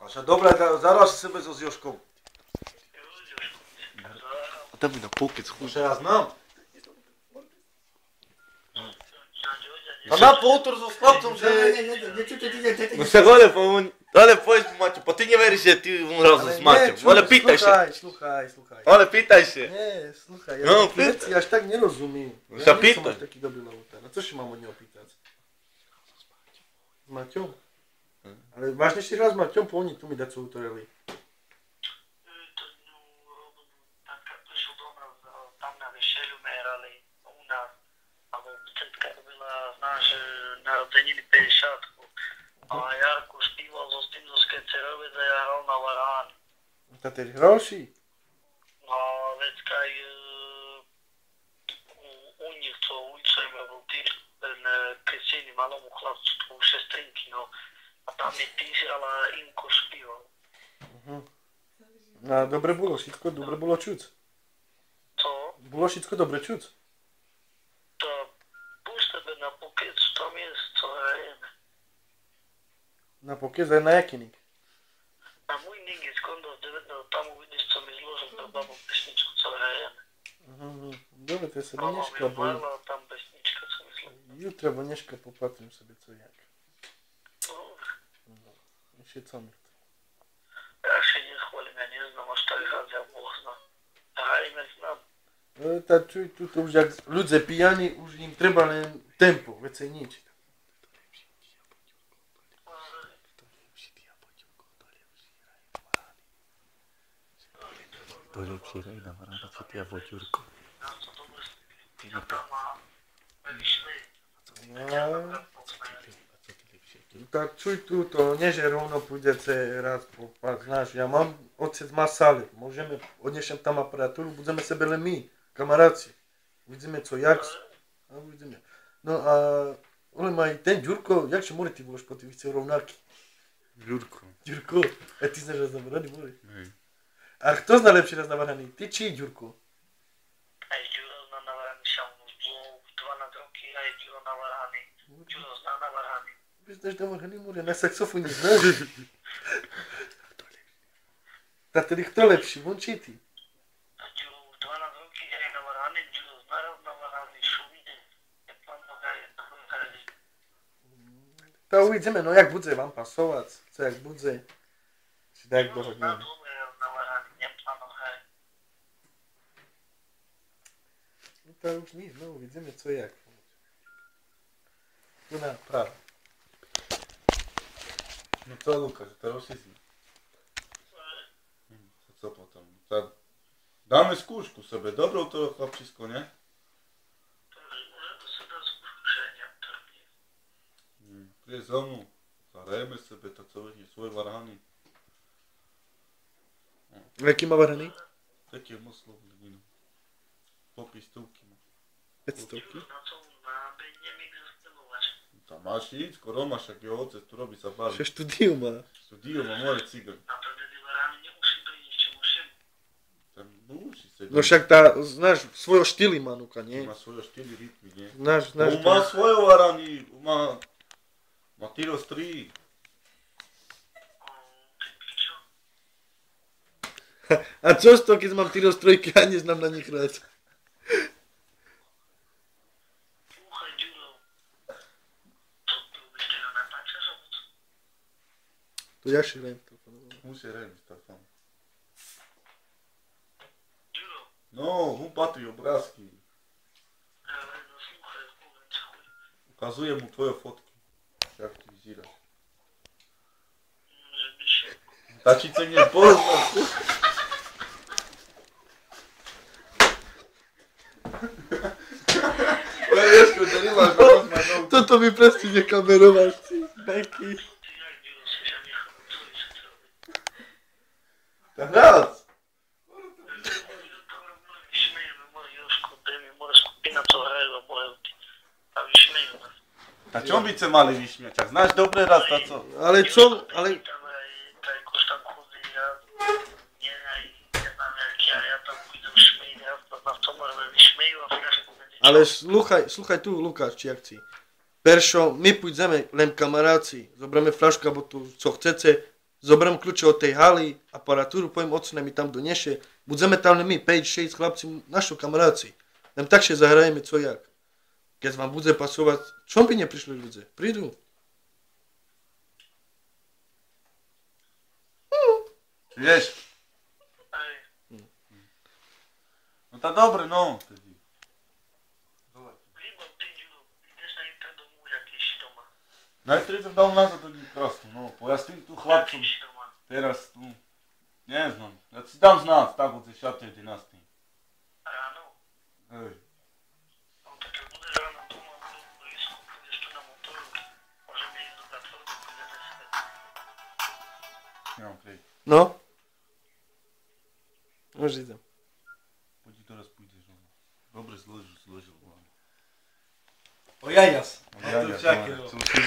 Vaša dobra, zaraz sebe so Joškom. A tam by na pokec chuj. Už ja znam. A na poutor so chlapcom, že... No však ale powiedz mu Maťo, pa ty neveriš, že ty umrel s Maťom. Ale pýtaj sa. Sluchaj. Ale pýtaj sa. Nie, sluchaj, ja No, taký veci až tak nerozumím. No Ja sa nie som pýtaj. až taký dobrý lautár. A co si mám od neho pýtať? S Maťom? Ale vážne si hral s Maťom, po oni tu mi dať svoju toreli. Narodeniny 50. A Jarko spíval zo Stimzovskej Cerovec a ja hral na Varáne. Tá ty hralší? No, vecka aj u nich, co ulica ima bol tiež ten Kristíny malomu chlapcu, tu šestrinky, no. A tam mi písala Inko spíval. No, dobre bolo, všetko dobre bolo čuť. Co? Bolo všetko dobre čuť. To púšť tebe na pokec, tam je, co hrajeme. Na pokec aj na jakynik. Na môj ning je skondol 9, tam uvidíš, co mi zložil pre babu pesničku, co hrajeme. Dobre, to je sa Mama mi dneška, bo umarla, tam pesnička, co mi zložil. jutro bo dneška popatrím sobie co jak. Dobre. Ešte co mi to. Ja še nechválim, ja neznám, až tak hrať, ja Boh zná. Hrajme znam. Tá čuj, tu už jak ľudia pijani, už im treba len tempo, vecej nič. To je lepší raj na Varána, čo ty a Voťurko. Ja to dobre ja tam mám vyšli. Tak čuj tu, to nie, že rovno pôjdete raz po pár, znáš, ja mám, otec má sále, môžeme, odnešem tam aparatúru, budeme sebe len my, kamaráci. Uvidíme co, jak, a uvidíme. No a, ale má i ten Ďurko, jak še more ty budeš po tých chcel rovnaký? Ďurko. Ďurko, a ty znaš raz na Varhany, more? Hej. A kto zná lepšie raz na Varhany, ty či Ďurko? Aj Ďuro zná na Varhany, šam bol 12 roky, aj Ďuro na Varhany. Ďuro zná na Varhany. Ty znaš na Varhany, more, na saxofóne znaš? Tak tedy kto lepší, on či ty? A Ďuro už 12 roky, aj na Varhany, Ďuro zná raz na Varhany, šumide. Je tam hraje, To uvidíme, no jak bude vám pasovať, co jak bude, si tak dohodneme. na Varhany, nepláno hraje. No to už nic, no uvidíme co jak. Tu na práve. No co Lukáš, to rozsizí. Co potom? Dáme skúšku sebe, dobrou to chlapčisko, ne? To sa dá skúšania, to nie. Príde za mnou, zahrajeme sebe, tak co vedie, svoje Varhany. Jaký má Varhany? Také moc slovný. Popí stovky má. 500. Na co na bedne mi zaspevovať. Tam máš ísť, Roma, však je otec, tu robí sa baví. Še štúdiu má. Studio má more cigaň. Na prvne Varhany nemusím prísť, či musím. Tam musí sedieť. No však tá, znáš, svojho štýly má nuka, nie? Má svoje 4 rytmy, nie? Znáš, On znáš. má svoje Varhany, má Tyros 3. Pičo. A čo z toho, keď mám ty roztrojky a neznám na nich hrať? Слухай, Ďuro. To by ste na napáčaš, alebo co? To ja še hrajem. Musí remis, tak tam. Ďuro. No, mu patrí obrázky. Ale no slúchaj, poviem sa chuj. Ukazujem mu tvoje fotky. Jak ty vyzeráš. Že by šiel. Tačice nepoznám. Ježko, to nemáš rozmať novku. Toto mi presne nekameroval, ty beky. Ty jak, Ďuro, si ja nechal, co je sa to robiť. Tak hrác. Vyšmejeme, more Jožko, Demi, more skupina, co hrajú a bojujú. A vyšmejú nás. A čo by ste mali vyšmiať? Tak znáš dobre raz, tá co? Ale čo, ale... Tam aj, tajkož tam chodí, ja neznám, jak ja tam budem šmejť, ja na v tom vyšmejú a fľašku medzi čo. Ale sluchaj tu, Lukáš, či jak si. Peršo, my pôjdeme len kamaráci, zoberieme fľašku, alebo tu, co chcete, zoberiem kľúče od tej haly, aparatúru, poviem ocu, mi tam doniesie. Budeme tam my, 5-6 chlapci, našu kamaráci. Nám takšie zahrajeme, co jak. Keď vám bude pasovať, čo by neprišli ľudia? Prídu. Vieš? Hej. No tá dobre, no. Libo, ty Judo, ideš na inter domů, jak jsi doma. Najprv som dal nazad do krastu, no. Pojasním tu Jak chlapcom. jsi doma. Teraz tu. Ne znam. Ja si dám znát, tak od 10. dynastii. Ráno. Hej. No tak jak budeš ráno doma, budu blízko, půjdeš tu na motoru. Môžeme ísť do platformy, půjdeme si. Ja mám krej. No. Už idem. Poď teraz pôjdeš. No. Dobre zložil. O jajas. Ja, To čakaj, no. som si